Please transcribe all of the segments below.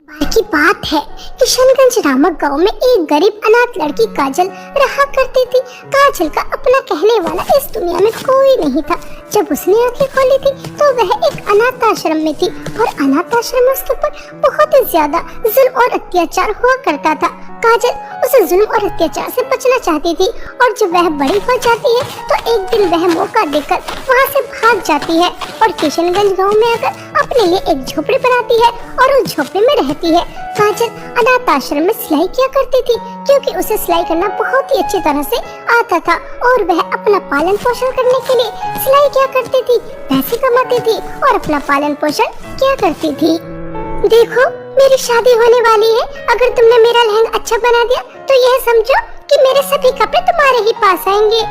बार की बात है, किशनगंज नामक गांव में एक गरीब अनाथ लड़की काजल रहा करती थी। काजल का अपना कहने वाला इस दुनिया में कोई नहीं था। जब उसने आंखें खोली थी तो वह एक अनाथ आश्रम में थी और अनाथ आश्रम में उसके ऊपर बहुत ही ज्यादा जुल्म और अत्याचार हुआ करता था। काजल उस जुल्म और अत्याचार से बचना चाहती थी और जब वह बड़ी हो जाती है तो एक दिन वह मौका देकर वहाँ से भाग जाती है और किशनगंज गांव में आकर अपने लिए एक झोपड़ी बनाती है और उस झोपड़ी में रहती है। काजल अनाथ आश्रम में सिलाई किया करती थी क्योंकि उसे सिलाई करना बहुत ही अच्छी तरह से आता था और वह अपना पालन पोषण करने के लिए सिलाई किया करती थी, पैसे कमाती थी और अपना पालन पोषण किया करती थी। देखो, मेरी शादी होने वाली है। अगर तुमने मेरा लहंगा अच्छा बना दिया तो यह समझो कि मेरे सभी कपड़े तुम्हारे ही पास आएंगे।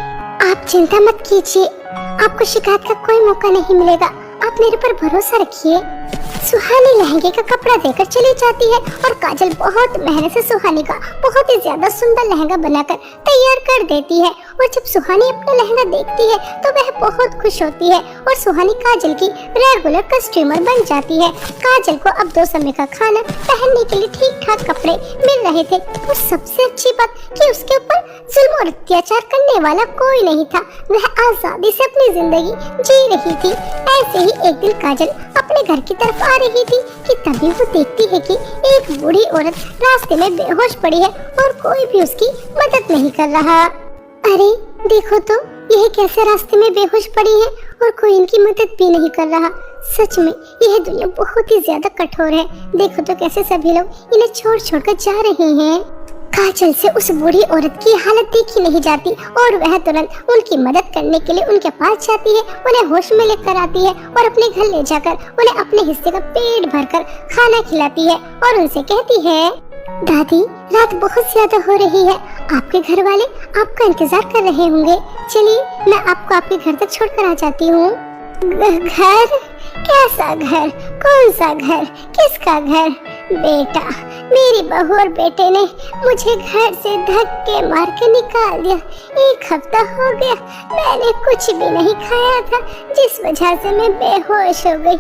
आप चिंता मत कीजिए, आपको शिकायत का कोई मौका नहीं मिलेगा। आप मेरे पर भरोसा रखिए। सुहानी लहंगे का कपड़ा देकर चली जाती है और काजल बहुत मेहनत से सुहानी का बहुत ही ज्यादा सुंदर लहंगा बनाकर तैयार कर देती है और जब सुहानी अपना लहंगा देखती है तो वह बहुत खुश होती है और सुहानी काजल की रेगुलर कस्टमर बन जाती है। काजल को अब 2 समय का खाना, पहनने के लिए ठीक ठाक कपड़े मिल रहे थे और सबसे अच्छी बात कि उसके ऊपर जुल्म और अत्याचार करने वाला कोई नहीं था। वह आजादी से अपनी जिंदगी जी रही थी। ऐसे ही एक दिन काजल अपने घर की तरफ आ रही थी कि तभी वो देखती है कि एक बूढ़ी औरत रास्ते में बेहोश पड़ी है और कोई भी उसकी मदद नहीं कर रहा। अरे देखो तो, यह कैसे रास्ते में बेहोश पड़ी है और कोई इनकी मदद भी नहीं कर रहा। सच में यह दुनिया बहुत ही ज्यादा कठोर है। देखो तो कैसे सभी लोग इन्हें छोड़ छोड़ कर जा रहे हैं। काजल से उस बूढ़ी औरत की हालत देखी नहीं जाती और वह तुरंत उनकी मदद करने के लिए उनके पास जाती है, उन्हें होश में लेकर आती है और अपने घर ले जाकर उन्हें अपने हिस्से का पेट भरकर खाना खिलाती है और उनसे कहती है, दादी, रात बहुत ज्यादा हो रही है। आपके घर वाले आपका इंतजार कर रहे होंगे। चलिए, मैं आपको आपके घर तक छोड़कर आ जाती हूँ। घर? कैसा घर? कौन सा घर? किसका घर? बेटा, मेरी बहू और बेटे ने मुझे घर से धक्के मार के निकाल दिया। 1 हफ्ता हो गया, मैंने कुछ भी नहीं खाया था जिस वजह से मैं बेहोश हो गई।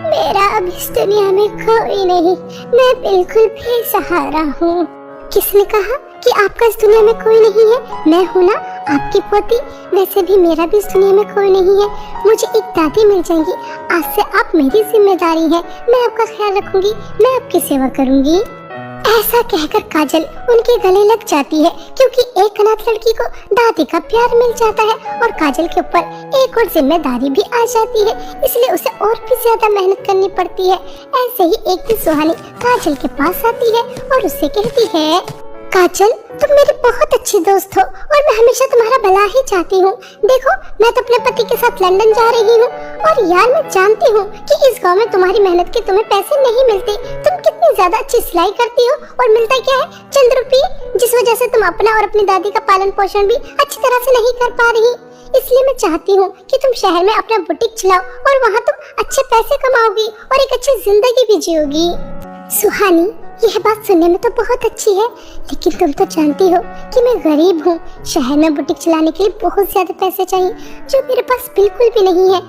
मेरा अब इस दुनिया में कोई नहीं, मैं बिल्कुल बेसहारा हूँ। किसने कहा कि आपका इस दुनिया में कोई नहीं है? मैं हूँ ना, आपकी पोती। वैसे भी मेरा भी इस दुनिया में कोई नहीं है। मुझे एक दादी मिल जाएंगी। आज से आप मेरी जिम्मेदारी है। मैं आपका ख्याल रखूंगी, मैं आपकी सेवा करूंगी। ऐसा कहकर काजल उनके गले लग जाती है क्योंकि एक अनाथ लड़की को दादी का प्यार मिल जाता है और काजल के ऊपर एक और जिम्मेदारी भी आ जाती है, इसलिए उसे और भी ज्यादा मेहनत करनी पड़ती है। ऐसे ही एक दिन सुहानी काजल के पास आती है और उससे कहती है, काजल, तुम मेरी बहुत अच्छी दोस्त हो और मैं हमेशा तुम्हारा भला ही चाहती हूँ। देखो, मैं तो अपने पति के साथ लंदन जा रही हूँ और यार, मैं जानती हूँ कि इस गांव में तुम्हारी मेहनत के तुम्हें पैसे नहीं मिलते। तुम कितनी ज्यादा अच्छी सिलाई करती हो और मिलता क्या है? चंद रुपये, जिस वजह से तुम अपना और अपनी दादी का पालन पोषण भी अच्छी तरह से नहीं कर पा रही। इसलिए मैं चाहती हूँ कि तुम शहर में अपना बुटीक चलाओ और वहाँ तुम अच्छे पैसे कमाओगी और एक अच्छी जिंदगी भी जियोगी। सुहानी, यह बात सुनने में तो बहुत अच्छी है, लेकिन तुम तो जानती हो कि मैं गरीब हूँ। शहर में बुटीक चलाने के लिए बहुत ज्यादा पैसे चाहिए जो मेरे पास बिल्कुल भी नहीं है।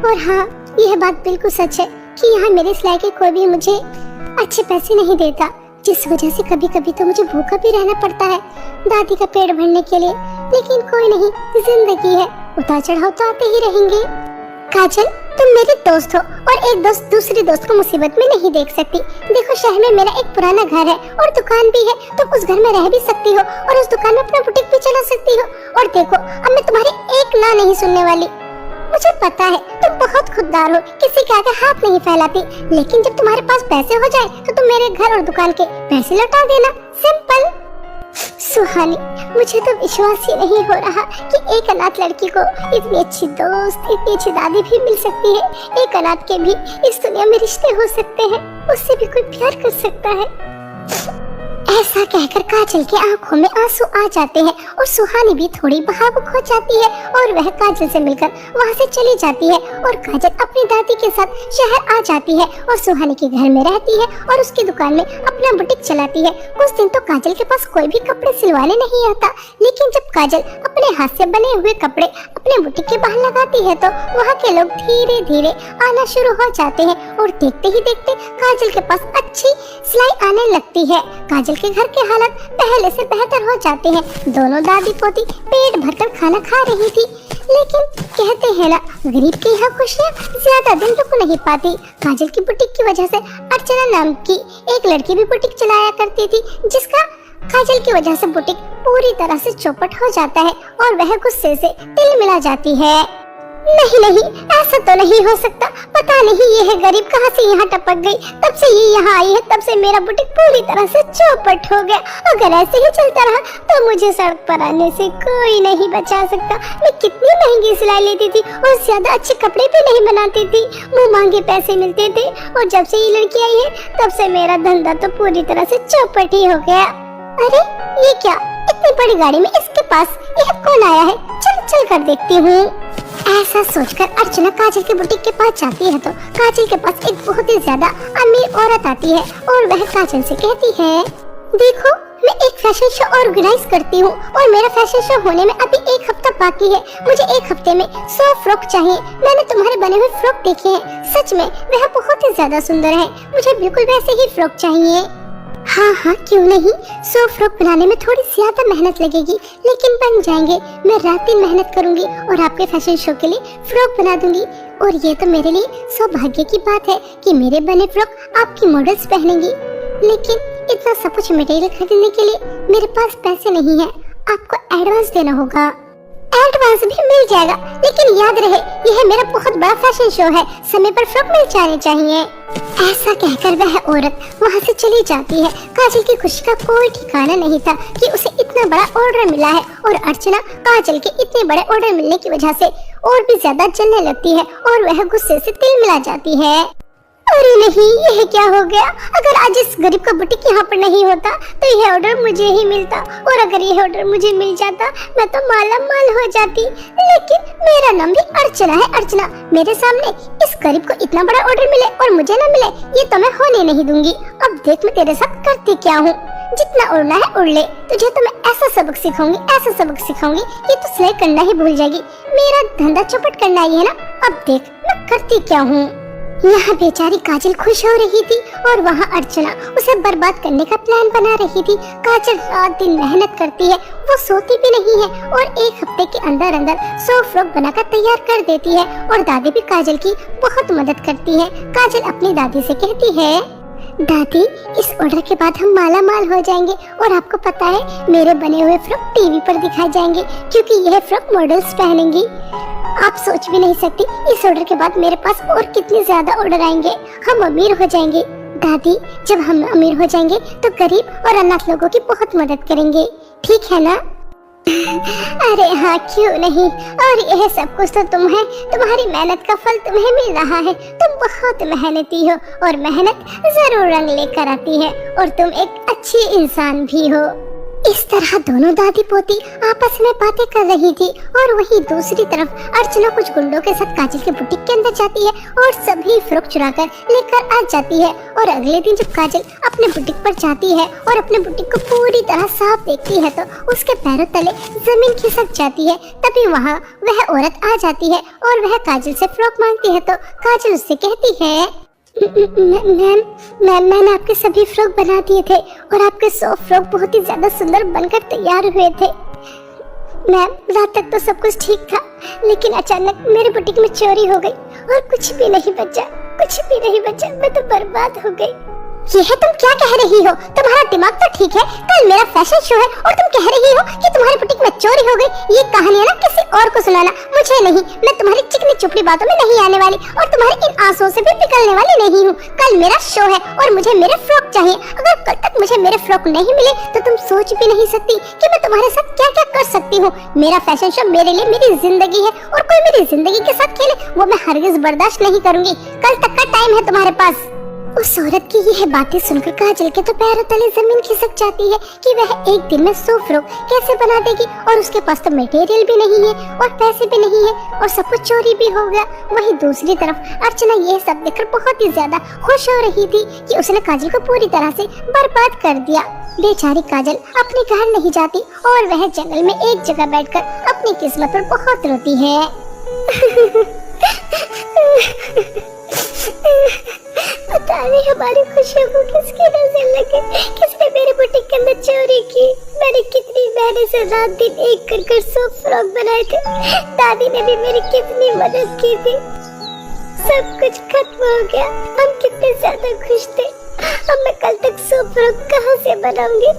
और हाँ, यह बात बिल्कुल सच है कि यहाँ मेरे सिलाई के कोई भी मुझे अच्छे पैसे नहीं देता, जिस वजह से कभी कभी तो मुझे भूखा भी रहना पड़ता है दादी का पेट भरने के लिए। लेकिन कोई नहीं, जिंदगी है, उतार चढ़ाव तो आते ही रहेंगे। काजल, तुम मेरी दोस्त हो और एक दोस्त दूसरी दोस्त को मुसीबत में नहीं देख सकती। देखो, शहर में मेरा एक पुराना घर है और दुकान भी है, तुम उस घर में रह भी सकती हो और उस दुकान में अपना बुटीक भी चला सकती हो। और देखो, अब मैं तुम्हारी एक ना नहीं सुनने वाली। मुझे पता है तुम बहुत खुददार हो, किसी के आगे हाथ नहीं फैलाती, लेकिन जब तुम्हारे पास पैसे हो जाए तो तुम मेरे घर और दुकान के पैसे लौटा देना। सिंपल। सुहानी, मुझे तो विश्वास ही नहीं हो रहा कि एक अनाथ लड़की को इतनी अच्छी दोस्त, इतनी अच्छी दादी भी मिल सकती है। एक अनाथ के भी इस दुनिया में रिश्ते हो सकते हैं, उससे भी कोई प्यार कर सकता है। ऐसा कहकर काजल की आंखों में आंसू आ जाते हैं और सुहानी भी थोड़ी भावुक हो जाती है और वह काजल से मिलकर वहां से चली जाती है और काजल अपनी दादी के साथ शहर आ जाती है और सुहानी के घर में रहती है और उसकी दुकान में अपना बुटीक चलाती है। कुछ दिन तो काजल के पास कोई भी कपड़े सिलवाने नहीं आता, लेकिन जब काजल अपने हाथ से बने हुए कपड़े अपने बुटीक के बाहर लगाती है तो वहाँ के लोग धीरे धीरे आना शुरू हो जाते हैं और देखते ही देखते काजल के पास अच्छी सिलाई आने लगती है। काजल के घर के हालात पहले से बेहतर हो जाते हैं। दोनों दादी पोती पेट भरकर खाना खा रही थी, लेकिन कहते हैं ना, गरीब की यह खुशियाँ ज्यादा दिन रुक नहीं पाती। काजल की बुटीक की वजह से अर्चना नाम की एक लड़की भी बुटीक चलाया करती थी, जिसका काजल की वजह से बुटीक पूरी तरह से चौपट हो जाता है और वह गुस्से से तिल मिला जाती है। नहीं नहीं, ऐसा तो नहीं हो सकता। पता नहीं ये है गरीब कहाँ से यहाँ टपक गई। तब से ये यहाँ आई है, तब से मेरा बुटीक पूरी तरह से चौपट हो गया। अगर ऐसे ही चलता रहा तो मुझे सड़क पर आने से कोई नहीं बचा सकता। मैं कितनी महंगी सिलाई लेती थी और ज्यादा अच्छे कपड़े भी नहीं बनाती थी। मुँह मांगे पैसे मिलते थे और जब से ये लड़की आई है तब से मेरा धंधा तो पूरी तरह से चौपट ही हो गया। अरे ये क्या, इतनी बड़ी गाड़ी में इसके पास यह कौन आया है? चल कर देखती हूँ। ऐसा सोचकर अर्चना काजल के बुटीक के पास जाती है तो काजल के पास एक बहुत ही ज्यादा अमीर औरत आती है और वह काजल से कहती है, देखो मैं एक फैशन शो ऑर्गेनाइज करती हूँ और मेरा फैशन शो होने में अभी एक हफ्ता बाकी है। मुझे एक हफ्ते में 100 फ्रॉक चाहिए। मैंने तुम्हारे बने हुए फ्रॉक देखे हैं, सच में वह बहुत ही ज्यादा सुंदर है। मुझे बिल्कुल वैसे ही फ्रॉक चाहिए। हाँ क्यों नहीं, 100 फ्रॉक बनाने में थोड़ी ज्यादा मेहनत लगेगी, लेकिन बन जाएंगे। मैं रात दिन मेहनत करूंगी और आपके फैशन शो के लिए फ्रॉक बना दूंगी। और ये तो मेरे लिए सौभाग्य की बात है कि मेरे बने फ्रॉक आपकी मॉडल्स पहनेंगी। लेकिन इतना सब कुछ मटेरियल खरीदने के लिए मेरे पास पैसे नहीं है। आपको एडवांस देना होगा। एडवांस भी मिल जाएगा, लेकिन याद रहे यह मेरा बहुत बड़ा फैशन शो है, समय पर फ्रॉक मिल जाने चाहिए। ऐसा कहकर वह औरत वहाँ से चली जाती है। काजल की खुशी का कोई ठिकाना नहीं था कि उसे इतना बड़ा ऑर्डर मिला है और अर्चना काजल के इतने बड़े ऑर्डर मिलने की वजह से और भी ज्यादा जलने लगती है और वह गुस्से से तिल मिला जाती है। अरे नहीं, यह क्या हो गया? अगर आज इस गरीब का बुटीक यहाँ पर नहीं होता तो यह ऑर्डर मुझे ही मिलता, और अगर यह ऑर्डर मुझे मिल जाता मैं तो माला माल हो जाती। लेकिन मेरा नाम भी अर्चना है। अर्चना, मेरे सामने इस गरीब को इतना बड़ा ऑर्डर मिले और मुझे न मिले, ये तो मैं होने नहीं दूंगी। अब देख मैं तेरे साथ करती क्या हूँ। जितना उड़ना है उड़ ले, तुझे तो मैं ऐसा सबक सिखाऊंगी, ऐसा सबक सिखाऊंगी कि तू सिलाई करना ही भूल जाएगी। मेरा धंधा चौपट करना ही है ना। अब देख मैं करती क्या हूँ। यहाँ बेचारी काजल खुश हो रही थी और वहाँ अर्चना उसे बर्बाद करने का प्लान बना रही थी। काजल रात दिन मेहनत करती है, वो सोती भी नहीं है और एक हफ्ते के अंदर अंदर 100 फ्रॉक बनाकर तैयार कर देती है और दादी भी काजल की बहुत मदद करती है। काजल अपनी दादी से कहती है, दादी इस ऑर्डर के बाद हम माला माल हो जाएंगे और आपको पता है मेरे बने हुए फ्रॉक टीवी पर दिखाए जाएंगे क्योंकि यह फ्रॉक मॉडल्स पहनेंगी। आप सोच भी नहीं सकती इस ऑर्डर के बाद मेरे पास और कितने ज्यादा ऑर्डर आएंगे। हम अमीर हो जाएंगे। दादी जब हम अमीर हो जाएंगे तो गरीब और अनाथ लोगों की बहुत मदद करेंगे, ठीक है ना? अरे हाँ क्यों नहीं। और यह सब कुछ तो तुम्हारी मेहनत का फल तुम्हें मिल रहा है। तुम बहुत मेहनती हो और मेहनत जरूर रंग लेकर आती है और तुम एक अच्छी इंसान भी हो। इस तरह दोनों दादी पोती आपस में बातें कर रही थी और वहीं दूसरी तरफ अर्चना कुछ गुंडों के साथ काजल के बुटीक के अंदर जाती है और सभी फ्रॉक चुराकर लेकर आ जाती है। और अगले दिन जब काजल अपने बुटीक पर जाती है और अपने बुटीक को पूरी तरह साफ देखती है तो उसके पैरों तले जमीन खिसक जाती है। तभी वहाँ वह औरत आ जाती है और वह काजल से फ्रॉक मांगती है तो काजल उससे कहती है, मैम मैंने आपके सभी फ्रॉक बना दिए थे और आपके 100 फ्रॉक बहुत ही ज्यादा सुंदर बनकर तैयार हुए थे। मैम रात तक तो सब कुछ ठीक था, लेकिन अचानक मेरे बुटीक में चोरी हो गई और कुछ भी नहीं बचा। मैं तो बर्बाद हो गई। यह तुम क्या कह रही हो? तुम्हारा दिमाग तो ठीक है। कल मेरा फैशन शो है और तुम कह रही हो कि तुम्हारी बुटीक में चोरी हो गई। ये कहानी है ना किसी और को सुनाना, मुझे नहीं। मैं तुम्हारी चिकनी चुपड़ी बातों में नहीं आने वाली और तुम्हारे इन आंसुओं से भी निकलने वाली नहीं हूँ। कल मेरा शो है और मुझे मेरे फ्रॉक चाहिए। अगर कल तक मुझे मेरे फ्रॉक नहीं मिले तो तुम सोच भी नहीं सकती कि मैं तुम्हारे साथ क्या क्या कर सकती हूँ। मेरा फैशन शो मेरे लिए मेरी जिंदगी है और कोई मेरी जिंदगी के साथ खेले वो मैं हरगिज बर्दाश्त नहीं करूंगी। कल तक का टाइम है तुम्हारे पास। उस औरत की यह बातें सुनकर काजल के तो पैरों तले जमीन खिसक जाती है कि वह एक दिन में 100 फ्रॉक कैसे बना देगी, और उसके पास तो मटेरियल भी नहीं है और पैसे भी नहीं है और सब कुछ चोरी भी हो गया। वहीं दूसरी तरफ अर्चना यह सब देखकर बहुत ही ज्यादा खुश हो रही थी कि उसने काजल को पूरी तरह से बर्बाद कर दिया। बेचारी काजल अपने घर नहीं जाती और वह जंगल में एक जगह बैठकर अपनी किस्मत पर बहुत रोती है। पता नहीं हमारी खुशियों को किसकी नजर लगी, किसने मेरे बुटीक के अंदर चोरी की। मैंने कितनी मेहनत से रात दिन एक कर 100 फ्रॉक बनाए थे। दादी ने भी मेरी कितनी मदद की थी। सब कुछ खत्म हो गया। हम कितने ज्यादा खुश थे। अब मैं कल तक 100 फ्रॉक कहाँ से बनाऊंगी?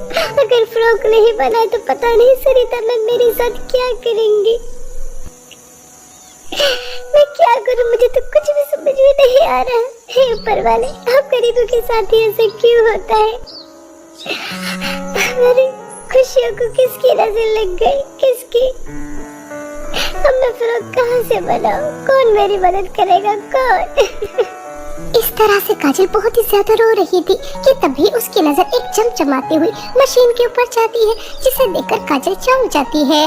अगर फ्रॉक नहीं बनाए तो पता नहीं सरिता मैम मेरे साथ क्या करेंगी। मैं क्या करूं, मुझे तो कुछ भी समझ में नहीं आ रहा। हे ऊपर वाले, आप गरीबों के साथ ही ऐसे क्यों होता है? मेरी खुशियों को किसकी नजर लग गई, किसकी? अब मैं फ्रॉक कहाँ से बनाऊं? कौन मेरी मदद करेगा, कौन? इस तरह से काजल बहुत ही ज्यादा रो रही थी कि तभी उसकी नजर एक चमचमाती हुई मशीन के ऊपर जाती है, जिसे देखकर काजल चौंक जाती है।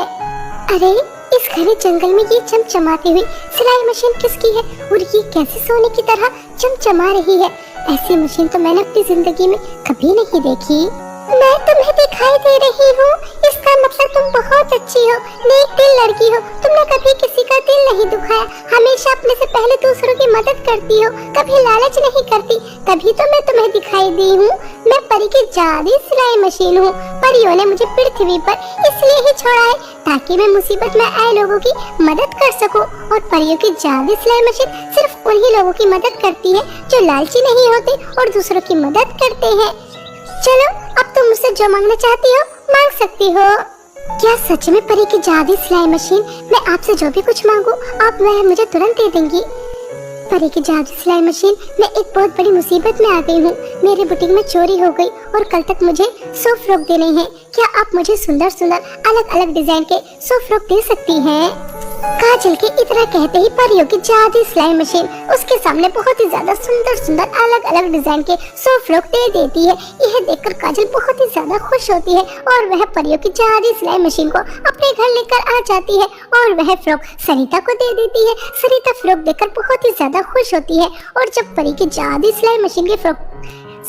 अरे, इस घने जंगल में ये चमचमाती हुई सिलाई मशीन किसकी है और ये कैसे सोने की तरह चमचमा रही है? ऐसी मशीन तो मैंने अपनी जिंदगी में कभी नहीं देखी। मैं तुम्हें दिखाई दे रही हूँ, इसका मतलब तुम बहुत अच्छी हो, नेक दिल लड़की हो। तुमने कभी किसी का दिल नहीं दुखाया, हमेशा अपने से पहले दूसरों की मदद करती हो, कभी लालच नहीं करती। तभी तो मैं तुम्हें दिखाई दी हूँ। मैं परी की जादुई सिलाई मशीन हूँ। परियों ने मुझे पृथ्वी पर इसलिए ही छोड़ा है ताकि मैं मुसीबत में आए लोगों की मदद कर सकूं। और परियों की जादुई सिलाई मशीन सिर्फ उन्हीं लोगों की मदद करती है जो लालची नहीं होते और दूसरों की मदद करते हैं। चलो, अब तुम मुझसे जो मांगना चाहती हो मांग सकती हो। क्या सच में परी की जादुई सिलाई मशीन, मैं आपसे जो भी कुछ मांगू आप वह मुझे तुरंत दे देंगी? परी की जादुई सिलाई मशीन, मैं एक बहुत बड़ी मुसीबत में आ गई हूँ। मेरे बुटीक में चोरी हो गई और कल तक मुझे 100 फ्रॉक देने हैं। क्या आप मुझे सुंदर सुंदर अलग अलग डिजाइन के 100 फ्रॉक दे सकती हैं? काजल के इतना कहते ही परियों की जादुई सिलाई मशीन उसके सामने बहुत ही ज्यादा सुंदर सुंदर अलग अलग डिजाइन के 100 फ्रॉक दे देती है। यह देखकर काजल बहुत ही ज्यादा खुश होती है और वह परियों की जादुई सिलाई मशीन को अपने घर लेकर आ जाती है और वह फ्रॉक सरिता को दे देती है। सरिता फ्रॉक देखकर बहुत ही ज्यादा खुश होती है और जब परी की जादुई सिलाई मशीन की फ्रॉक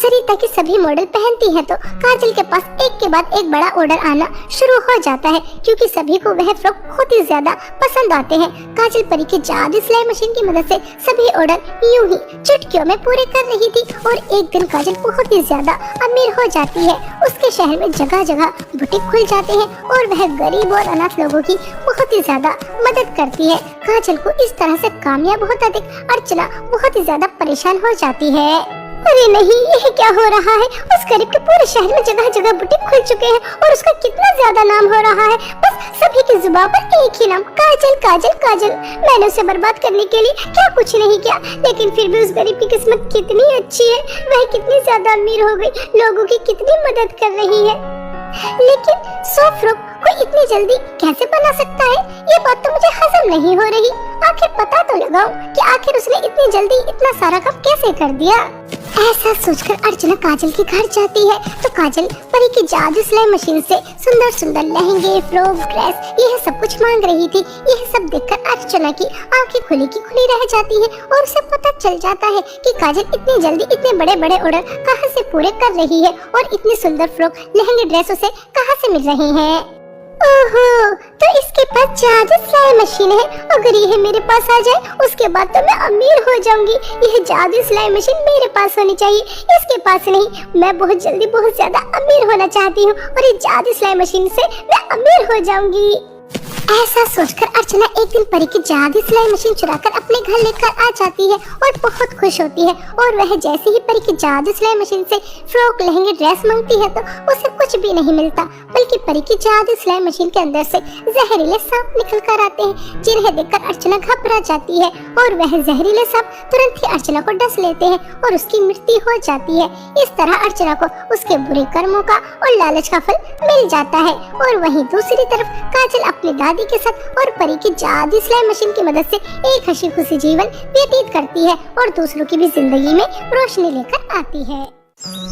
सरिता की सभी मॉडल पहनती है तो काजल के पास एक के बाद एक बड़ा ऑर्डर आना शुरू हो जाता है, क्योंकि सभी को वह फ्रॉक बहुत ही ज्यादा पसंद आते हैं। काजल परी की जादुई सिलाई मशीन की मदद से सभी ऑर्डर यूं ही चुटकियों में पूरे कर रही थी और एक दिन काजल बहुत ही ज्यादा अमीर हो जाती है। उसके शहर में जगह जगह बुटीक खुल जाते हैं और वह गरीब और अनाथ लोगों की बहुत ही ज्यादा मदद करती है। काजल को इस तरह से कामयाब होता देख अर्चना बहुत ही ज्यादा परेशान हो जाती है। अरे नहीं, यह क्या हो रहा है? उस गरीब के पूरे शहर में जगह जगह बुटीक खुल चुके हैं और उसका कितना ज्यादा नाम हो रहा है। बस सभी की जुबान पर एक ही नाम, काजल काजल काजल। मैंने उसे बर्बाद करने के लिए क्या कुछ नहीं किया, लेकिन फिर भी उस गरीब की किस्मत कितनी अच्छी है। वह कितनी ज्यादा अमीर हो गई, लोगों की कितनी मदद कर रही है। लेकिन 100 फ्रॉक कोई इतनी जल्दी कैसे बना सकता है? ये बात तो मुझे हजम नहीं हो रही। आखिर पता तो लगाओ कि आखिर उसने इतनी जल्दी इतना सारा काम कैसे कर दिया। ऐसा सोचकर अर्चना काजल के घर जाती है तो काजल परी की जादू सिलाई मशीन से सुंदर सुंदर लहंगे, फ्रॉक, ड्रेस यह सब कुछ मांग रही थी। यह सब देखकर अर्चना की आंखें खुली की खुली रह जाती है और उसे पता चल जाता है कि काजल इतनी जल्दी इतने बड़े बड़े ऑर्डर कहां से पूरे कर रही है और इतनी सुंदर फ्रॉक, लहंगे, ड्रेस उसे कहां से मिल रहे हैं। ओहो, तो इसके पास जादू सिलाई मशीन है। अगर यह मेरे पास आ जाए उसके बाद तो मैं अमीर हो जाऊंगी। यह जादू सिलाई मशीन मेरे पास होनी चाहिए, इसके पास नहीं। मैं बहुत जल्दी बहुत ज्यादा अमीर होना चाहती हूँ और ये जादू सिलाई मशीन से मैं अमीर हो जाऊंगी। ऐसा सोचकर अर्चना एक दिन परी की जादू सिलाई मशीन चुराकर अपने घर लेकर आ जाती है और बहुत खुश होती है। और वह जैसे ही परी की जादू सिलाई मशीन से फ्रॉक, लहंगे, ड्रेस मांगती है तो उसे कुछ भी नहीं मिलता, बल्कि परी की जादू सिलाई मशीन के अंदर से जहरीले सांप निकल कर आते हैं, जिन्हें देखकर अर्चना घबरा जाती है और वह जहरीले सांप तुरंत ही अर्चना को डस लेते हैं और उसकी मृत्यु हो जाती है। इस तरह अर्चना को उसके बुरे कर्मों का और लालच का फल मिल जाता है। और वहीं दूसरी तरफ काजल अपने दादी के साथ और परी की जादू सिलाई मशीन की मदद से एक हंसी खुशी जीवन व्यतीत करती है और दूसरों की भी जिंदगी में रोशनी लेकर आती है।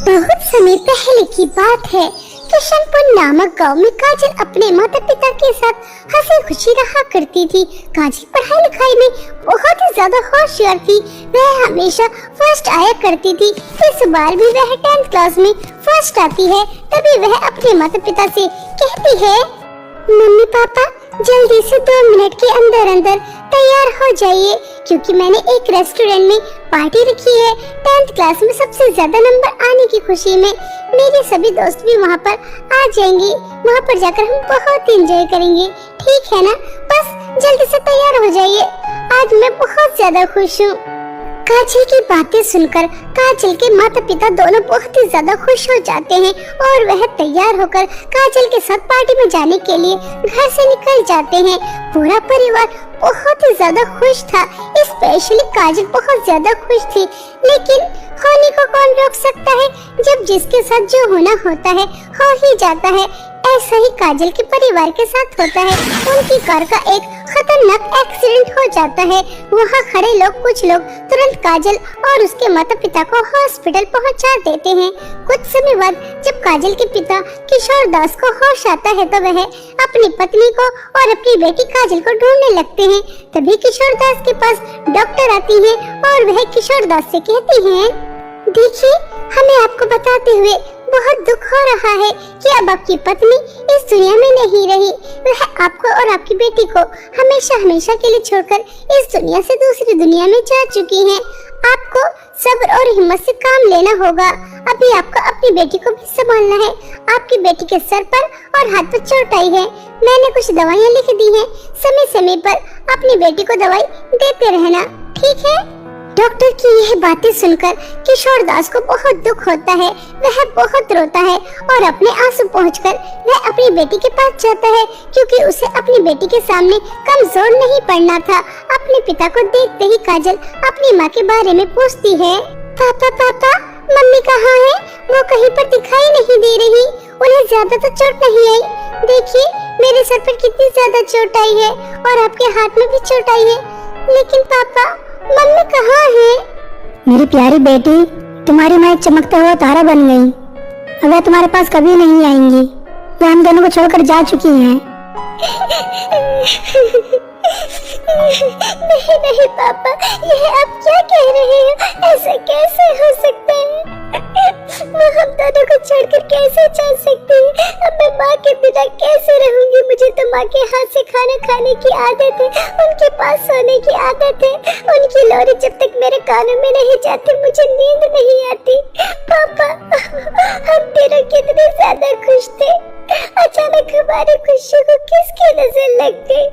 बहुत समय पहले की बात है, किशनपुर नामक गांव में काजल अपने माता पिता के साथ हंसी खुशी रहा करती थी। काजल पढ़ाई लिखाई में बहुत ही ज्यादा होशियार थी। वह हमेशा फर्स्ट आया करती थी। इस बार भी वह 10th क्लास में फर्स्ट आती है। तभी वह अपने माता पिता से कहती है, मम्मी पापा जल्दी से 2 मिनट के अंदर तैयार हो जाइए, क्योंकि मैंने एक रेस्टोरेंट में पार्टी रखी है। 10th क्लास में सबसे ज्यादा नंबर आने की खुशी में मेरे सभी दोस्त भी वहाँ पर आ जाएंगे। वहाँ पर जाकर हम बहुत एंजॉय करेंगे, ठीक है ना? बस जल्दी से तैयार हो जाइए, आज मैं बहुत ज्यादा खुश हूँ। काजल की बातें सुनकर काजल के माता पिता दोनों बहुत ही ज्यादा खुश हो जाते हैं और वह तैयार होकर काजल के साथ पार्टी में जाने के लिए घर से निकल जाते हैं। पूरा परिवार बहुत ही ज्यादा खुश था, स्पेशली काजल बहुत ज्यादा खुश थी। लेकिन होने को कौन रोक सकता है, जब जिसके साथ जो होना होता है हो ही जाता है। ऐसा ही काजल के परिवार के साथ होता है। उनकी कार का एक खतरनाक एक्सीडेंट हो जाता है। वहाँ खड़े कुछ लोग तुरंत काजल और उसके माता पिता को हॉस्पिटल पहुँचा देते हैं। कुछ समय बाद जब काजल के पिता किशोर दास को होश आता है तो वह अपनी पत्नी को और अपनी बेटी काजल को ढूंढने लगते हैं। तभी किशोर दास के पास डॉक्टर आती है और वह किशोर दास से कहती है, देखिए हमें आपको बताते हुए बहुत दुख हो रहा है कि अब आपकी पत्नी इस दुनिया में नहीं रही। वह आपको और आपकी बेटी को हमेशा के लिए छोड़कर इस दुनिया से दूसरी दुनिया में जा चुकी हैं। आपको सब्र और हिम्मत से काम लेना होगा। अभी आपको अपनी बेटी को भी संभालना है। आपकी बेटी के सर पर और हाथ पर चोट आई है। मैंने कुछ दवाइयाँ लिख दी हैं, समय पर अपनी बेटी को दवाई देते रहना, ठीक है? डॉक्टर की यह बातें सुनकर किशोर दास को बहुत दुख होता है। वह बहुत रोता है और अपने आंसू पोंछकर वह अपनी बेटी के पास जाता है, क्योंकि उसे अपनी बेटी के सामने कमजोर नहीं पड़ना था। अपने पिता को देखते ही काजल अपनी माँ के बारे में पूछती है, पापा मम्मी कहाँ है? वो कहीं पर दिखाई नहीं दे रही। उन्हें ज्यादा तो चोट नहीं आई। देखिए मेरे सर पर कितनी ज्यादा चोट आई है और आपके हाथ में भी चोट आई है। लेकिन पापा मम्मी कहाँ है? मेरी प्यारी बेटी, तुम्हारी माँ एक चमकता हुआ तारा बन गई। अब वह तुम्हारे पास कभी नहीं आएंगी। वह हम दोनों को छोड़कर जा चुकी हैं। नहीं पापा, यह आप क्या कह रहे हैं? ऐसा कैसे हो सकता है? वो हम दोनों को छोड़कर कैसे जा सकती है? अब मैं माँ के बिना कैसे रहूंगी? मुझे तो माँ के हाथ से खाना खाने की आदत है, उनके पास सोने की आदत है। उनकी लोरी जब तक मेरे कानों में नहीं जाती मुझे नींद नहीं आती। पापा हम दोनों कितने ज्यादा खुश थे, अचानक हमारी खुशी को किसकी नजर लग गई?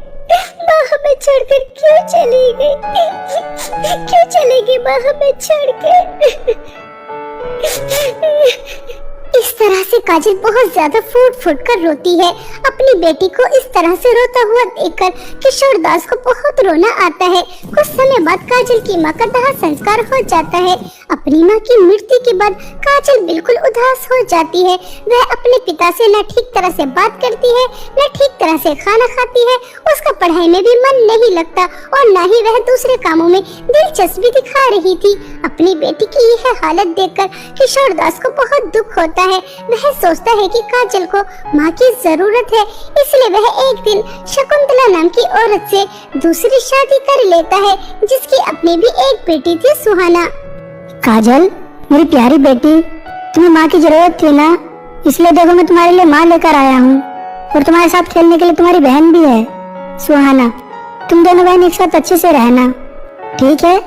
माँ हमें छोड़कर क्यों चली गई? क्यों चलेगी माँ हमें छोड़कर? इस तरह से काजल बहुत ज्यादा फूट कर रोती है। अपनी बेटी को इस तरह से रोता हुआ देखकर किशोर दास को बहुत रोना आता है। कुछ समय बाद काजल की माँ का दाह संस्कार हो जाता है। अपनी माँ की मृत्यु के बाद काजल बिल्कुल उदास हो जाती है। वह अपने पिता से न ठीक तरह से बात करती है, न ठीक तरह से खाना खाती है। उसका पढ़ाई में भी मन नहीं लगता और न ही वह दूसरे कामों में दिलचस्पी दिखा रही थी। अपनी बेटी की यह हालत देखकर किशोर दास को बहुत दुख होता है। वह सोचता है कि काजल को माँ की जरूरत है, इसलिए वह एक दिन शकुंतला नाम की औरत से दूसरी शादी कर लेता है, जिसकी अपनी भी एक बेटी थी, सुहाना। काजल मेरी प्यारी बेटी, तुम्हें माँ की जरूरत थी ना, इसलिए देखो मैं तुम्हारे लिए माँ लेकर आया हूँ और तुम्हारे साथ खेलने के लिए तुम्हारी बहन भी है, सुहाना। तुम दोनों बहन एक साथ अच्छे से रहना, ठीक है?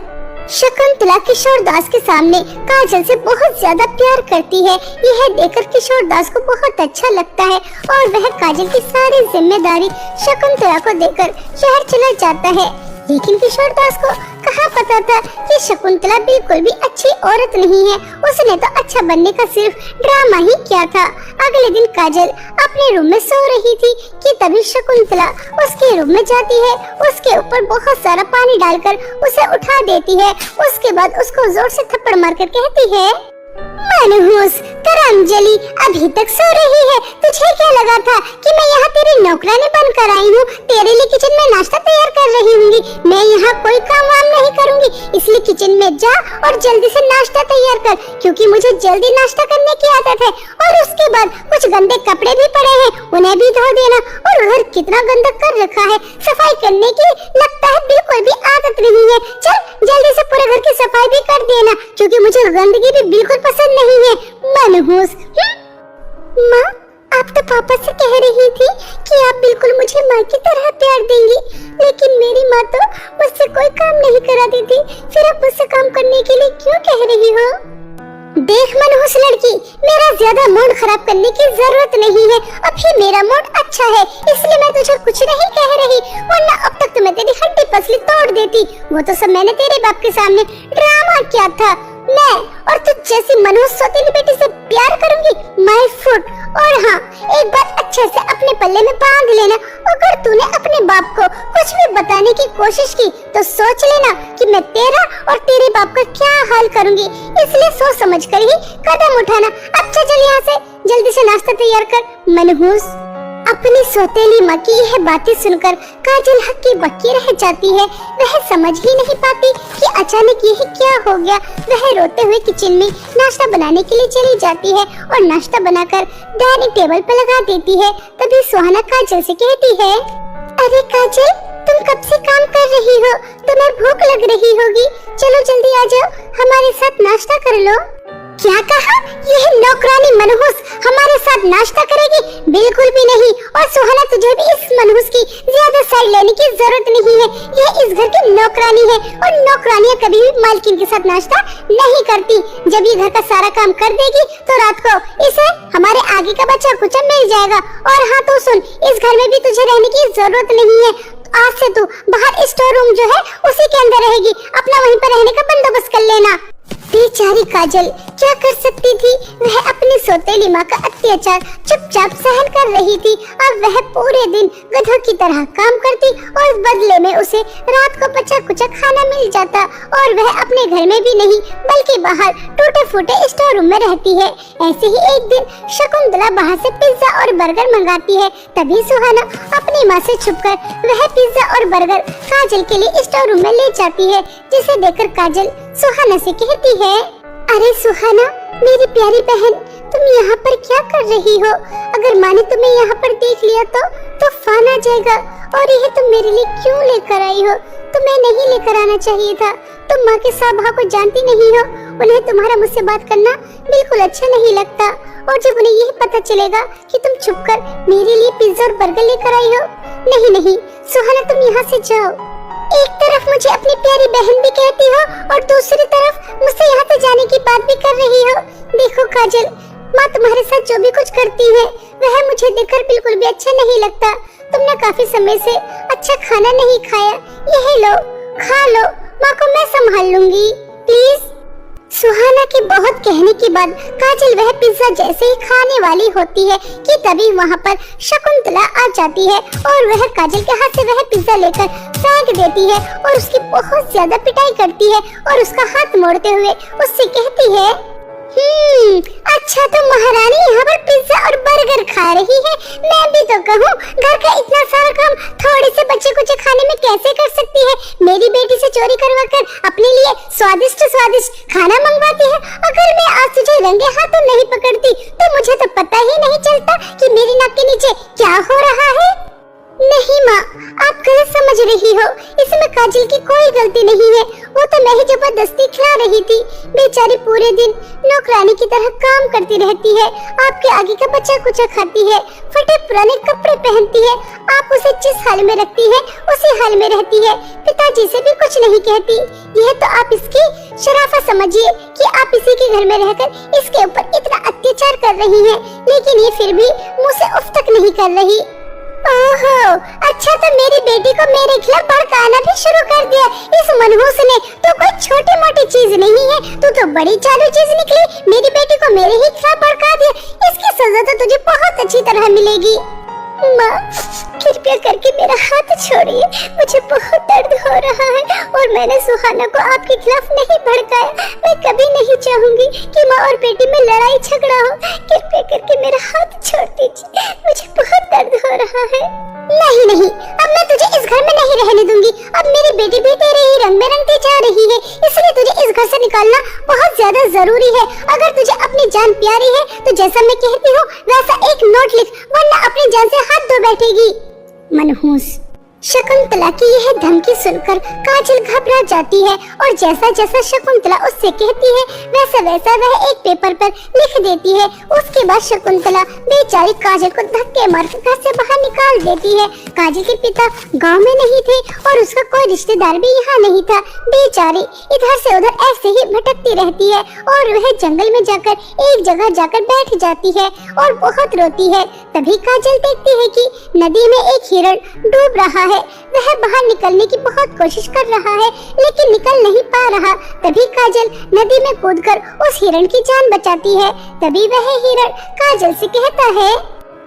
शकुंतला किशोर दास के सामने काजल से बहुत ज्यादा प्यार करती है। यह देखकर किशोर दास को बहुत अच्छा लगता है और वह काजल की सारी जिम्मेदारी शकुंतला को देकर शहर चला जाता है। लेकिन किशोर दास को कहाँ पता था कि शकुंतला बिल्कुल भी अच्छी औरत नहीं है। उसने तो अच्छा बनने का सिर्फ ड्रामा ही किया था। अगले दिन काजल अपने रूम में सो रही थी कि तभी शकुंतला उसके रूम में जाती है। उसके ऊपर बहुत सारा पानी डालकर उसे उठा देती है। उसके बाद उसको जोर से थप्पड़ मारकर कहती है, मनहूस, तेरा अंजलि अभी तक सो रही है। तुझे क्या लगा था कि मैं यहाँ तेरी नौकरानी बनकर आई हूँ? तेरे लिए किचन में नाश्ता तैयार कर रही हूँगी। मैं यहाँ कोई काम वाम नहीं करूँगी, इसलिए किचन में जा और जल्दी से नाश्ता तैयार कर, क्योंकि मुझे जल्दी नाश्ता करने की आदत है। और उसके बाद कुछ गंदे कपड़े भी पड़े हैं, उन्हें भी धो देना। और घर कितना गंदा कर रखा है, सफाई करने की लगता है बिल्कुल भी आदत नहीं है। चल जल्दी से पूरे घर की सफाई भी कर देना, क्योंकि मुझे गंदगी भी बिल्कुल पसंद नहीं है। मनहूस। माँ, आप तो पापा से कह रही थी कि आप बिल्कुल मुझे माँ की तरह प्यार देंगी, लेकिन मेरी माँ तो मुझसे कोई काम नहीं कराती थी। फिर आप मुझसे काम करने के लिए क्यों कह रही हो? देख मनहूस लड़की, मेरा ज्यादा मूड खराब करने की जरूरत नहीं है। अभी मेरा मूड अच्छा है, इसलिए मैं तुझे कुछ नहीं कह रही, वरना अब तक तो मैं तेरी हड्डी पसली तोड़ देती। वो तो सब मैंने तेरे बाप के सामने ड्रामा किया था। मैं और तुझ जैसी मनहूस सौतेली बेटी से प्यार करूंगी, माय फुट। और हाँ, एक बात अच्छे से अपने पल्ले में बांध लेना, अगर तूने अपने बाप को कुछ भी बताने की कोशिश की तो सोच लेना कि मैं तेरा और तेरे बाप का क्या हाल करूंगी। इसलिए सोच समझ कर ही कदम उठाना। अच्छा चल यहाँ से, जल्दी से नाश्ता तैयार कर। मनहूस। अपनी सौतेली माँ की यह बातें सुनकर काजल हक्की बक्की रह जाती है। वह समझ ही नहीं पाती कि अचानक यह क्या हो गया। वह रोते हुए किचन में नाश्ता बनाने के लिए चली जाती है और नाश्ता बनाकर डाइनिंग टेबल पर लगा देती है। तभी सुहाना काजल से कहती है, अरे काजल, तुम कब से काम कर रही हो? तुम्हें भूख लग रही होगी, चलो जल्दी आ जाओ, हमारे साथ नाश्ता कर लो। क्या कहा? यह नौकरानी मनहूस हमारे साथ नाश्ता करेगी? बिल्कुल भी नहीं। और सुहाना, तुझे भी इस मनहूस की ज्यादा साइड लेने की जरूरत नहीं है। यह इस घर की नौकरानी है और नौकरानियां कभी भी मालकिन के साथ नाश्ता नहीं करती। जब ये घर का सारा काम कर देगी तो रात को इसे हमारे आगे का बच्चा कुचा मिल जाएगा। और हाँ तो सुन, इस घर में भी तुझे रहने की जरूरत नहीं है। आज से तू बाहर स्टोर रूम जो है उसी के अंदर रहेगी, अपना वहीं पर रहने का बंदोबस्त कर लेना। बेचारी काजल क्या कर सकती थी? वह अपनी सौतेली माँ का अत्याचार चुपचाप सहन कर रही थी। अब वह पूरे दिन गधों की तरह काम करती और बदले में उसे रात को बचा कुचा खाना मिल जाता। और वह अपने घर में भी नहीं बल्कि बाहर टूटे फूटे स्टोर रूम में रहती है। ऐसे ही एक दिन शकुंतला बाहर से पिज्जा और बर्गर मंगाती है। तभी सुहाना अपनी माँ से छुपकर वह पिज्जा और बर्गर काजल के लिए स्टोर रूम में ले जाती है, जिसे देखकर काजल सुहाना से कहती है, अरे सुहाना, मेरी प्यारी बहन, तुम यहाँ पर क्या कर रही हो? अगर माँ ने तुम्हें यहाँ पर देख लिया तो फान आ जाएगा। और यह तुम मेरे लिए क्यों लेकर आई हो? तुम्हें नहीं लेकर आना चाहिए था। तुम माँ के स्वभाव को जानती नहीं हो, उन्हें तुम्हारा मुझसे बात करना बिल्कुल अच्छा नहीं लगता। और जब उन्हें यह पता चलेगा कि तुम छुपकर मेरे लिए पिज्जा और बर्गर लेकर आई हो, नहीं सुहाना, तुम यहाँ से जाओ। एक तरफ मुझे अपनी प्यारी बहन भी कहती हो और दूसरी तरफ मुझसे यहाँ से जाने की बात भी कर रही हो। देखो काजल, माँ तुम्हारे साथ जो भी कुछ करती है वह मुझे देखकर बिल्कुल भी अच्छा नहीं लगता। तुमने काफी समय से अच्छा खाना नहीं खाया, यही लो, खा लो, माँ को मैं संभाल लूंगी, प्लीज। सुहाना के बहुत कहने के बाद काजल वह पिज्जा जैसे ही खाने वाली होती है कि तभी वहाँ पर शकुंतला आ जाती है और वह काजल के हाथ से वह पिज्जा लेकर फेंक देती है और उसकी बहुत ज्यादा पिटाई करती है और उसका हाथ मोड़ते हुए उससे कहती है, अच्छा तो महारानी यहाँ पर पिज्जा और बर्गर खा रही है। मैं भी तो कहूँ, घर का इतना सारा काम थोड़े से बच्चे कुछ खाने में कैसे कर सकती है? मेरी बेटी से चोरी करवा कर अपने लिए स्वादिष्ट खाना मंगवाती है। अगर मैं आज तुझे रंगे हाथों नहीं पकड़ती तो मुझे तो पता ही नहीं चलता कि मेरी नाक के नीचे क्या हो रहा है। नहीं माँ, आप गलत समझ रही हो, इसमें काजल की कोई गलती नहीं है। वो तो मैं ही जबरदस्ती खिला रही थी। बेचारी पूरे दिन नौकरानी की तरह काम करती रहती है, आपके आगे का बच्चा कुचा खाती है, फटे पुराने कपड़े पहनती है, आप उसे जिस हाल में रखती है उसी हाल में रहती है, पिताजी से भी कुछ नहीं कहती। यह तो आप इसकी शराफत समझिए कि आप इसी के घर में रहकर इसके ऊपर इतना अत्याचार कर रही हैं, लेकिन ये फिर भी मुँह से उफ तक नहीं कर रही। ओहो, अच्छा तो मेरी बेटी को मेरे खिलाफ भड़काना भी शुरू कर दिया इस मनहूस ने। तो कोई छोटी मोटी चीज नहीं है, तू तो बड़ी चालू चीज निकली। मेरी बेटी को मेरे ही खिलाफ भड़का दिया, इसकी सजा तो तुझे बहुत अच्छी तरह मिलेगी। माँ, कृपया करके मेरा हाथ छोड़िए, मुझे बहुत दर्द हो रहा है और मैंने सुहाना को आपके खिलाफ नहीं भड़काया। मैं कभी नहीं चाहूंगी कि माँ और बेटी में लड़ाई झगड़ा हो। कृपया करके मेरा हाथ छोड़ दीजिए, मुझे बहुत दर्द हो रहा है। नहीं नहीं, अब मैं तुझे इस घर में नहीं रहने दूंगी। अब मेरी बेटी भी तेरे ही रंग में रंगती जा रही है, इसलिए तुझे इस घर से निकालना बहुत ज्यादा जरूरी है। अगर तुझे अपनी जान प्यारी है तो जैसा मैं कहती हूँ वैसा एक नोट लिख, वरना अपनी जान से हाथ धो बैठेगी। मनहूस शकुंतला की यह धमकी सुनकर काजल घबरा जाती है और जैसा जैसा शकुंतला उससे कहती है वैसा वैसा वह एक पेपर पर लिख देती है। उसके बाद शकुंतला बेचारी काजल को धक्के मारकर घर से बाहर निकाल देती है। काजल के पिता गांव में नहीं थे और उसका कोई रिश्तेदार भी यहाँ नहीं था। बेचारी इधर से उधर ऐसे ही भटकती रहती है और वह जंगल में जाकर एक जगह जाकर बैठ जाती है और बहुत रोती है। तभी काजल देखती है कि नदी में एक हिरण डूब रहा है। वह बाहर निकलने की बहुत कोशिश कर रहा है लेकिन निकल नहीं पा रहा। तभी काजल नदी में कूदकर उस हिरण की जान बचाती है। तभी वह हिरण काजल से कहता है,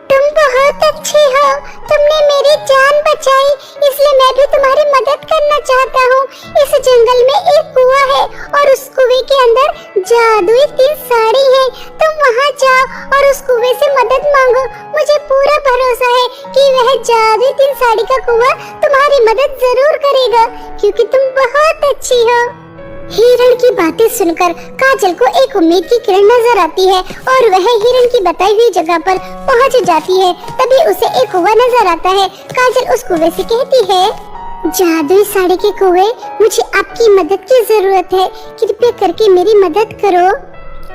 तुम बहुत अच्छे हो, तुमने मेरी जान बचाई, इसलिए मैं भी तुम्हारी मदद करना चाहता हूँ। इस जंगल में एक कुआं है और उस कुएं के अंदर जादुई 3 साड़ी है। तुम वहाँ जाओ और उस कुएं से मदद मांगो। मुझे पूरा भरोसा है कि वह जादुई 3 साड़ी का कुआं तुम्हारी मदद जरूर करेगा, क्योंकि तुम बहुत अच्छी हो। हिरण की बातें सुनकर काजल को एक उम्मीद की किरण नजर आती है और वह हिरण की बताई हुई जगह पर पहुंच जाती है। तभी उसे एक कुआं नजर आता है। काजल उस कुएं से कहती है, जादुई साड़ी के कुएं, मुझे आपकी मदद की जरूरत है, कृपया करके मेरी मदद करो।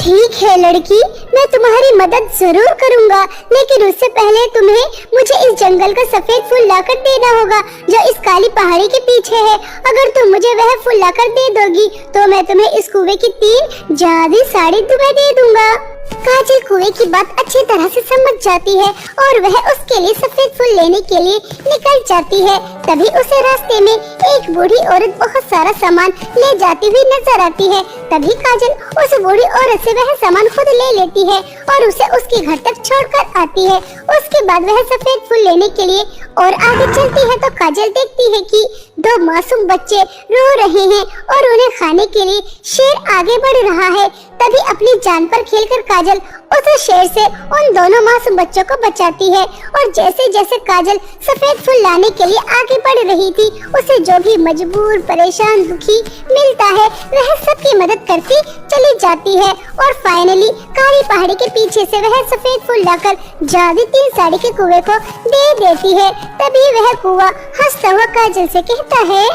ठीक है लड़की, मैं तुम्हारी मदद जरूर करूंगा, लेकिन उससे पहले तुम्हें मुझे इस जंगल का सफेद फूल लाकर देना होगा जो इस काली पहाड़ी के पीछे है। अगर तुम मुझे वह फूल लाकर दे दोगी तो मैं तुम्हें इस कुएं की 3 जादुई साड़ी तुम्हें दे दूंगा। काजल कुएं की बात अच्छी तरह से समझ जाती है और वह उसके लिए सफेद फूल लेने के लिए निकल जाती है। तभी उसे रास्ते में एक बूढ़ी औरत बहुत सारा सामान ले जाती हुई नजर आती है। तभी काजल उस बूढ़ी औरत से वह सामान खुद ले लेती है और उसे उसके घर तक छोड़कर आती है। उसके बाद वह सफेद फूल लेने के लिए और आगे चलती है तो काजल देखती है कि 2 मासूम बच्चे रो रहे हैं और उन्हें खाने के लिए शेर आगे बढ़ रहा है। तभी अपनी जान पर खेलकर काजल उस शेर से उन दोनों मासूम बच्चों को बचाती है और जैसे जैसे काजल सफेद फूल लाने के लिए आगे बढ़ रही थी, उसे जो भी मजबूर, परेशान, दुखी मिलता है वह सबकी मदद करती चली जाती है और फाइनली काली पहाड़ी के पीछे से वह सफेद फूल लाकर जादुई 3 साड़ी के कुएं को दे देती है। तभी वह कुआं हंसता हुआ काजल से कहता है,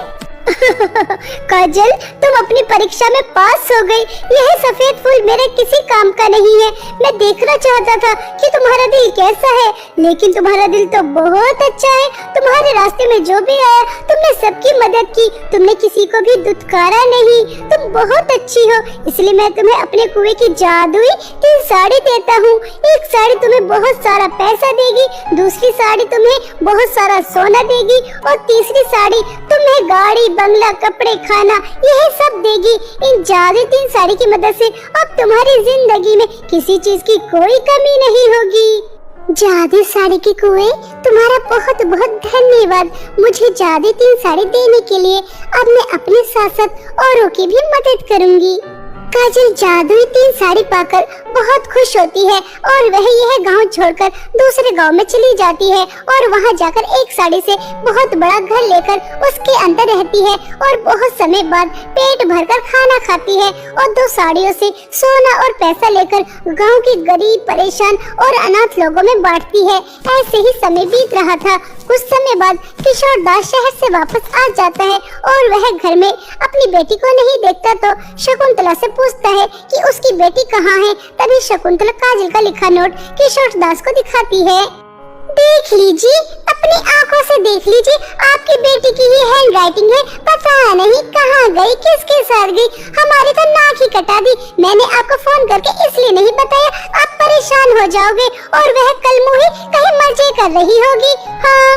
काजल, तुम अपनी परीक्षा में पास हो गई। यह सफेद फूल मेरे किसी काम का नहीं है। मैं देखना चाहता था कि तुम्हारा दिल कैसा है, लेकिन तुम्हारा दिल तो बहुत अच्छा है। तुम्हारे रास्ते में जो भी आया तुमने सबकी मदद की, तुमने किसी को भी दुत्कारा नहीं। तुम बहुत अच्छी हो, इसलिए मैं तुम्हें अपने कुएं की जादुई 3 साड़ी देता हूँ। एक साड़ी तुम्हें बहुत सारा पैसा देगी, दूसरी साड़ी तुम्हें बहुत सारा सोना देगी और तीसरी साड़ी तुम्हें गाड़ी, बंगला, कपड़े, खाना यह सब देगी। इन जादुई 3 साड़ी की मदद से अब तुम्हारी जिंदगी में किसी चीज की कोई कमी नहीं होगी। जादुई साड़ी के कुएं, तुम्हारा बहुत बहुत धन्यवाद। मुझे जादुई 3 साड़ी देने के लिए अब मैं अपने साथ साथ औरों की भी मदद करूंगी। काजल जादुई 3 साड़ी पाकर बहुत खुश होती है और वह यह गांव छोड़कर दूसरे गांव में चली जाती है और वहां जाकर एक साड़ी से बहुत बड़ा घर लेकर उसके अंदर रहती है और बहुत समय बाद पेट भरकर खाना खाती है और 2 साड़ियों से सोना और पैसा लेकर गांव के गरीब, परेशान और अनाथ लोगों में बांटती है। ऐसे ही समय बीत रहा था। कुछ समय बाद किशोर दास शहर से वापस आ जाता है और वह घर में अपनी बेटी को नहीं देखता तो शकुंतला से पूछता है कि उसकी बेटी कहाँ है। तभी शकुंतला काजल का लिखा नोट किशोर दास को दिखाती है। देख लीजिए, अपनी आंखों से देख लीजिए, आपकी बेटी की ये हैंड राइटिंग है। पता नहीं कहाँ गई, किसके साथ गई, हमारी तो नाक ही कटा दी। मैंने आपको फोन करके इसलिए नहीं बताया, आप परेशान हो जाओगे और वह कल मुही कहीं मजे कर रही होगी। हाँ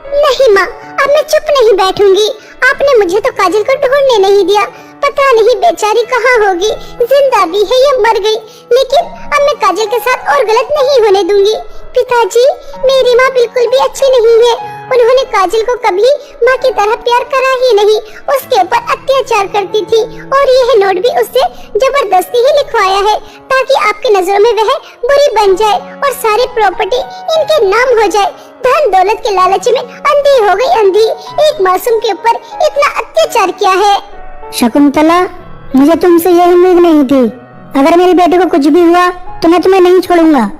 नहीं माँ, अब मैं चुप नहीं बैठूंगी। आपने मुझे तो काजल को ढूंढने नहीं दिया, पता नहीं बेचारी कहाँ होगी, जिंदा भी है या मर गई। लेकिन अब मैं काजल के साथ और गलत नहीं होने दूंगी। पिताजी, मेरी माँ बिल्कुल भी अच्छी नहीं है। उन्होंने काजल को कभी माँ की तरह प्यार करा ही नहीं, उसके ऊपर अत्याचार करती थी और यह नोट भी उससे जबरदस्ती ही लिखवाया है ताकि आपकी नजरों में वह बुरी बन जाए और सारी प्रॉपर्टी इनके नाम हो जाए। धन दौलत के लालच में अंधी हो गई अंधी, एक मासूम के ऊपर इतना अत्याचार किया है। शकुंतला, मुझे तुमसे यह उम्मीद नहीं थी। अगर मेरी बेटी को कुछ भी हुआ तो मैं तुम्हें नहीं छोड़ूंगा।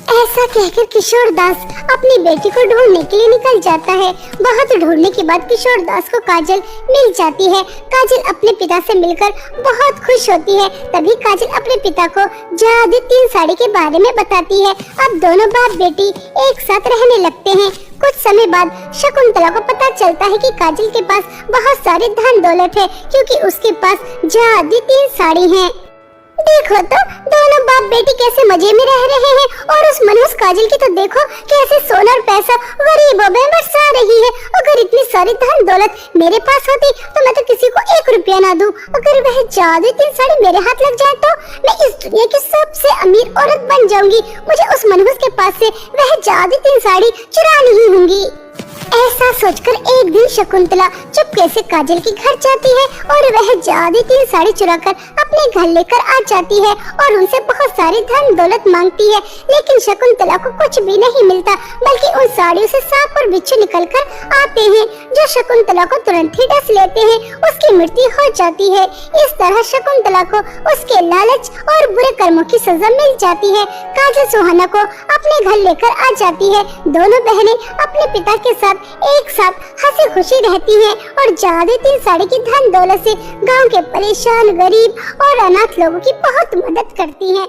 ऐसा कहकर किशोर दास अपनी बेटी को ढूंढने के लिए निकल जाता है। बहुत ढूंढने के बाद किशोर दास को काजल मिल जाती है। काजल अपने पिता से मिलकर बहुत खुश होती है। तभी काजल अपने पिता को जादू 3 साड़ी के बारे में बताती है। अब दोनों बाप बेटी एक साथ रहने लगते हैं। कुछ समय बाद शकुंतला को पता चलता है कि काजल के पास बहुत सारे धन दौलत है क्योंकि उसके पास जादू 3 साड़ी हैं। देखो तो दोनों बाप बेटी कैसे मजे में रह रहे हैं और उस मनहूस काजल की तो देखो कैसे सोना और पैसा गरीबों में बरसा रही है। अगर इतनी सारी धन दौलत मेरे पास होती तो मैं तो किसी को 1 रुपया ना दूं। अगर वह जादू 3 साड़ी मेरे हाथ लग जाए तो मैं इस दुनिया की सबसे अमीर औरत बन जाऊंगी। मुझे उस मनहूस के पास से वह जादू 3 साड़ी चुरानी ही होंगी। ऐसा सोचकर एक दिन शकुंतला चुपके से काजल के घर जाती है और वह जादू 3 साड़ी चुराकर अपने घर लेकर आ जाती है और उनसे बहुत सारी धन दौलत मांगती है। लेकिन शकुंतला को कुछ भी नहीं मिलता, बल्कि उन साड़ियों से सांप और बिच्छू निकलकर आते हैं जो शकुंतला को तुरंत ही डस लेते हैं। उसकी मृत्यु हो जाती है। इस तरह शकुंतला को उसके लालच और बुरे कर्मों की सजा मिल जाती है। काजल सुहाना को अपने घर लेकर आ जाती है। दोनों बहनें अपने पिता के साथ एक साथ हंसी खुशी रहती हैं और जादू 3 साड़ी की धन दौलत से गांव के परेशान, गरीब और अनाथ लोगों की बहुत मदद करती हैं।